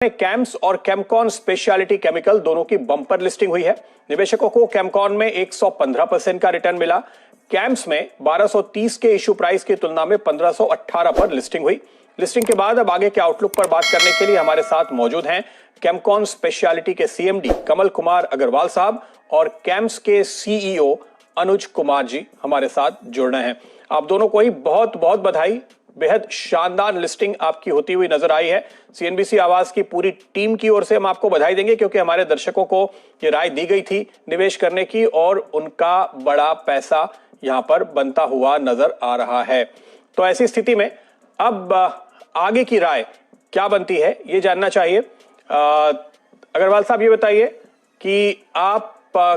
Camps और Chemcon speciality chemical दोनों की बम्पर लिस्टिंग हुई है। निवेशकों को केमकॉन में 115% का रिटर्न मिला। कैम्स में 1230 के इश्यू प्राइस की तुलना में 1518 पर लिस्टिंग हुई। लिस्टिंग के बाद अब आगे के आउटलुक पर बात करने के लिए हमारे साथ मौजूद हैं केमकॉन स्पेशलिटी के सीएमडी कमल कुमार अग्रवाल साहब और कैम्स के सीईओ अनुज कुमार जी हमारे साथ जुड़ रहे हैं। आप दोनों को ही बहुत बहुत बधाई। बेहद शानदार लिस्टिंग आपकी होती हुई नजर आई है। सीएनबीसी आवाज की पूरी टीम की ओर से हम आपको बधाई देंगे क्योंकि हमारे दर्शकों को ये राय दी गई थी निवेश करने की और उनका बड़ा पैसा यहां पर बनता हुआ नजर आ रहा है। तो ऐसी स्थिति में अब आगे की राय क्या बनती है ये जानना चाहिए। अग्रवाल साहब ये बताइए कि आप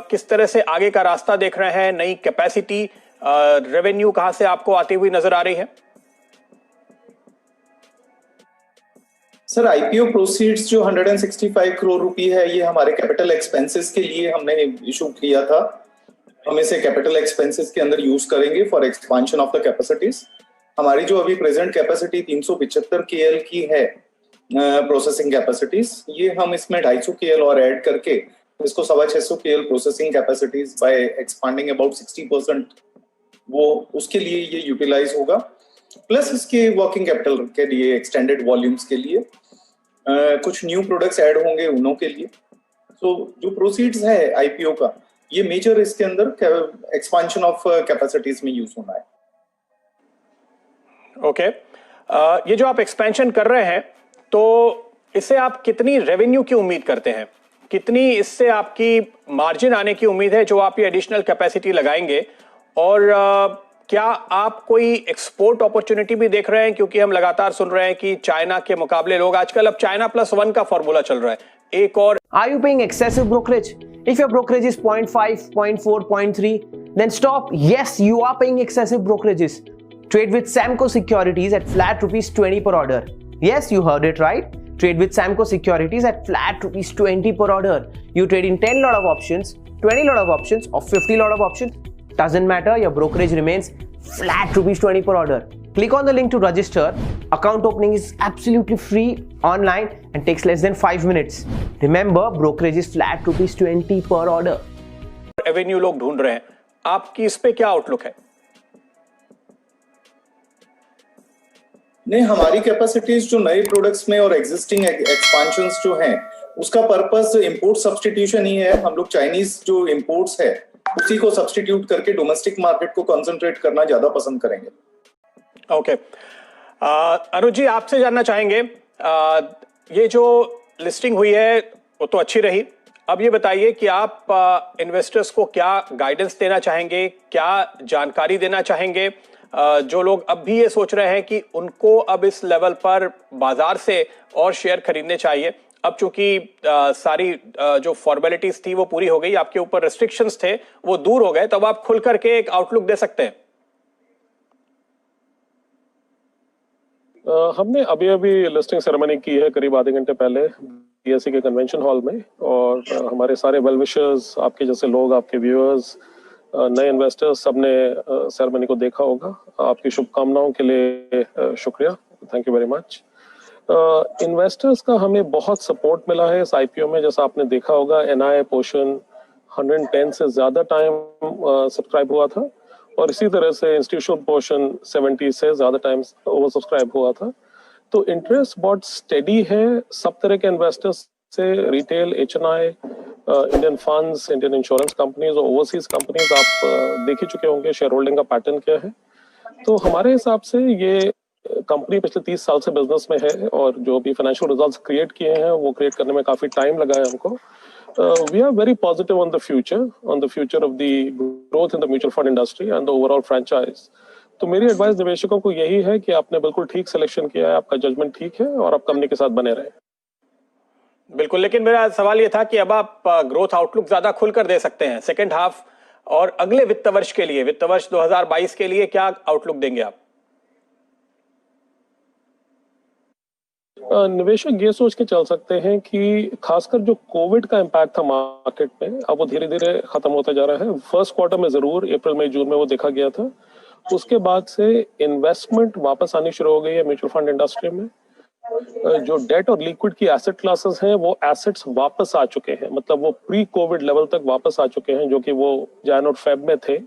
किस तरह से आगे का रास्ता देख रहे हैं। नई कैपेसिटी रेवेन्यू कहां से आपको आती हुई नजर आ रही है? सर, आईपीओ प्रोसीड्स जो 165 करोड़ रुपए है, ये हमारे कैपिटल एक्सपेंसेस के लिए हमने इशू किया था। हम इसे कैपिटल एक्सपेंसेस के अंदर यूज करेंगे for expansion of the capacities. हमारी जो अभी प्रेजेंट कैपेसिटी 375 केएल की है प्रोसेसिंग कैपेसिटीज, ये हम इसमें 250 केएल और ऐड करके इसको 650 KL processing capacities by expanding about 60%, वो उसके लिए ये यूटिलाइज होगा। प्लस इसके वर्किंग कैपिटल के लिए एक्सटेंडेड वॉल्यूम्स के लिए कुछ न्यू प्रोडक्ट्स ऐड होंगे उनों के लिए। तो जो प्रोसीड्स है आईपीओ का, ये मेजर इसके अंदर एक्सपांशन ऑफ कैपेसिटीज में यूज होना है। ओके, ये जो आप एक्सपेंशन कर रहे हैं तो इससे आप कितनी रेवेन्यू की उम्मीद करते हैं? कितनी इससे आपकी मार्जिन आने की उम्मीद है जो आप ये एडिशनल कैपेसिटी लगाएंगे? और क्या आप कोई एक्सपोर्ट अपॉर्चुनिटी भी देख रहे हैं? क्योंकि हम लगातार सुन रहे हैं कि चाइना के मुकाबले लोग आजकल अब चाइना +1 का फॉर्मूला चल रहा है। एक और Are you paying excessive brokerage? If your brokerage is 0.5, 0.4, 0.3, then stop. Yes, you are paying excessive brokerages. Trade with Samco Securities at flat ₹20 per order. Yes, you heard it right. Trade with Samco Securities at flat ₹20 per order. You trade in 10 lot of options, 20 lot of options, or 50 lot of options. Doesn't matter, your brokerage remains flat ₹20 per order. Click on the link to register. Account opening is absolutely free online and takes less than 5 minutes. Remember, brokerage is flat ₹20 per order. Revenue लोग ढूंढ रहे हैं, आपकी इस पे क्या outlook है? नहीं, हमारी कैपेसिटीज जो नए प्रोडक्ट्स में और एग्जिस्टिंग एक्सपांशंस जो हैं, उसका पर्पस इंपोर्ट सब्स्टिट्यूशन ही है। हम लोग चाइनीज जो इंपोर्ट्स है उसी को सब्स्टिट्यूट करके डोमेस्टिक मार्केट को कंसंट्रेट करना ज्यादा पसंद करेंगे। ओके, अनुज जी आपसे जानना चाहेंगे, ये जो लिस्टिंग हुई है वो तो अच्छी रही। अब ये बताइए कि आप इन्वेस्टर्स को क्या गाइडेंस देना चाहेंगे, क्या जानकारी देना चाहेंगे जो लोग अब भी ये सोच रहे हैं कि उनको अब इस लेवल पर बाजार से और शेयर खरीदने चाहिए। अब चूंकि सारी जो फॉर्मेलिटीज थी वो पूरी हो गई, आपके ऊपर रेस्ट्रिक्शंस थे वो दूर हो गए, तब आप खुल करके एक आउटलुक दे सकते हैं। हमने अभी लिस्टिंग सेरेमनी की है करीब आधे घंटे पहले बीएसई के कन्वेंशन हॉल में, और हमारे सारे वेल विशर्स, आपके जैसे लोग, आपके व्यूअर्स, नए इन्वेस्टर्स, सबने सेरेमनी को देखा होगा। आपकी शुभकामनाओं के लिए शुक्रिया, thank you very much. Investors का हमें बहुत सपोर्ट मिला है इस आईपीओ में। जैसा आपने देखा होगा, एनआई पोर्शन 110 से ज्यादा टाइम सब्सक्राइब हुआ था, और इसी तरह से इंस्टीट्यूशनल पोर्शन 70 से ज्यादा टाइम ओवर सब्सक्राइब हुआ था। तो इंटरेस्ट बहुत स्टेडी है सब तरह के इन्वेस्टर्स से, retail, HNI, Indian funds, Indian insurance companies और ओवरसीज कंपनीज। आप देख ही चुके होंगे शेयर होल्डिंग का पैटर्न क्या है। तो हमारे हिसाब से ये कंपनी पिछले 30 साल से बिजनेस में है, और जो भी फाइनेंशियल रिजल्ट्स क्रिएट किए हैं वो क्रिएट करने में काफी टाइम लगा है हमको। We are very positive on the future of the growth in the mutual fund industry and the overall franchise. तो मेरी एडवाइस निवेशकों को यही है कि आपने बिल्कुल ठीक सिलेक्शन किया है, आपका जजमेंट ठीक है, और आप कंपनी के साथ बने रहें। बिल्कुल, लेकिन मेरा सवाल ये था कि अब आप ग्रोथ आउटलुक ज्यादा खुलकर दे सकते हैं सेकेंड हाफ और अगले वित्त वर्ष के लिए, वित्त वर्ष 2022 के लिए क्या आउटलुक देंगे आप? निवेशक ये सोच के चल सकते हैं कि खासकर जो कोविड का इम्पैक्ट था मार्केट में, अब वो धीरे धीरे खत्म होता जा रहा है। फर्स्ट क्वार्टर में जरूर अप्रैल मई जून में वो देखा गया था। उसके बाद से इन्वेस्टमेंट वापस आनी शुरू हो गई है म्यूचुअल फंड इंडस्ट्री में। जो डेट और लिक्विड की एसेट क्लासेस हैं वो एसेट्स वापस आ चुके हैं, मतलब वो प्री कोविड लेवल तक वापस आ चुके हैं, जो कि वो जैन और फेब में थे।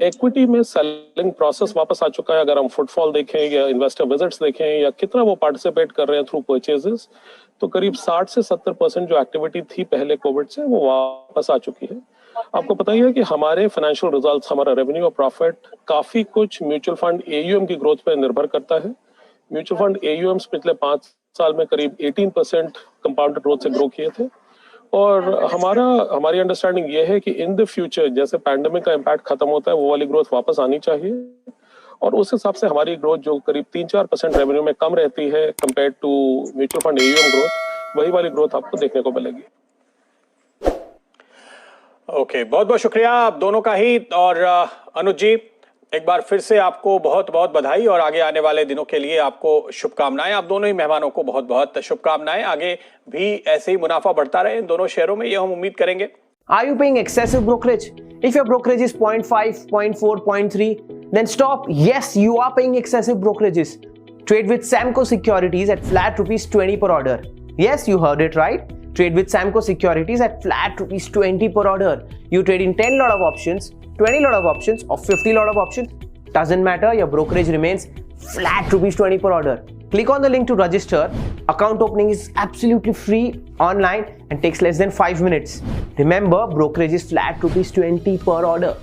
इक्विटी में सेलिंग प्रोसेस वापस आ चुका है। अगर हम फुटफॉल देखें या इन्वेस्टर विजिट्स देखें या कितना वो पार्टिसिपेट कर रहे हैं थ्रू परचेजेस, तो करीब 60 से 70% जो एक्टिविटी थी पहले कोविड से वो वापस आ चुकी है। आपको पता ही है कि हमारे फाइनेंशियल रिजल्ट्स, हमारा रेवेन्यू और प्रॉफिट काफी कुछ म्यूचुअल फंड एयूएम की ग्रोथ पर निर्भर करता है। म्यूचुअल फंड एयूएम्स पिछले 5 साल में करीब 18% कंपाउंडेड ग्रोथ से ग्रो किए थे। और हमारी अंडरस्टैंडिंग ये है कि इन द फ्यूचर जैसे पैंडेमिक का इम्पैक्ट खत्म होता है वो वाली ग्रोथ वापस आनी चाहिए, और उस हिसाब से हमारी ग्रोथ जो करीब 3-4% रेवेन्यू में कम रहती है compare to mutual fund AUM growth, वही वाली ग्रोथ आपको देखने को मिलेगी। ओके, बहुत बहुत शुक्रिया आप दोनों का ही। और अनुज जी, एक बार फिर से आपको बहुत बहुत बधाई और आगे आने वाले दिनों के लिए आपको शुभकामनाएं। आप दोनों ही मेहमानों को बहुत बहुत शुभकामनाएं। आगे भी ऐसे ही मुनाफा बढ़ता रहे इन दोनों शेयरों में, ये हम उम्मीद करेंगे। Are you paying excessive brokerage? If your brokerage is 0.5, 0.4, 0.3, then stop. Yes, you are paying excessive brokerages. Trade with Samco Securities at flat ₹20 per order. Yes, you heard it right. Trade with Samco Securities at flat ₹20 per order. You trade in 10 lot of options, 20 lot of options, or 50 lot of options. Doesn't matter, your brokerage remains flat ₹20 per order. Click on the link to register. Account opening is absolutely free online and takes less than 5 minutes. Remember, brokerage is flat ₹20 per order.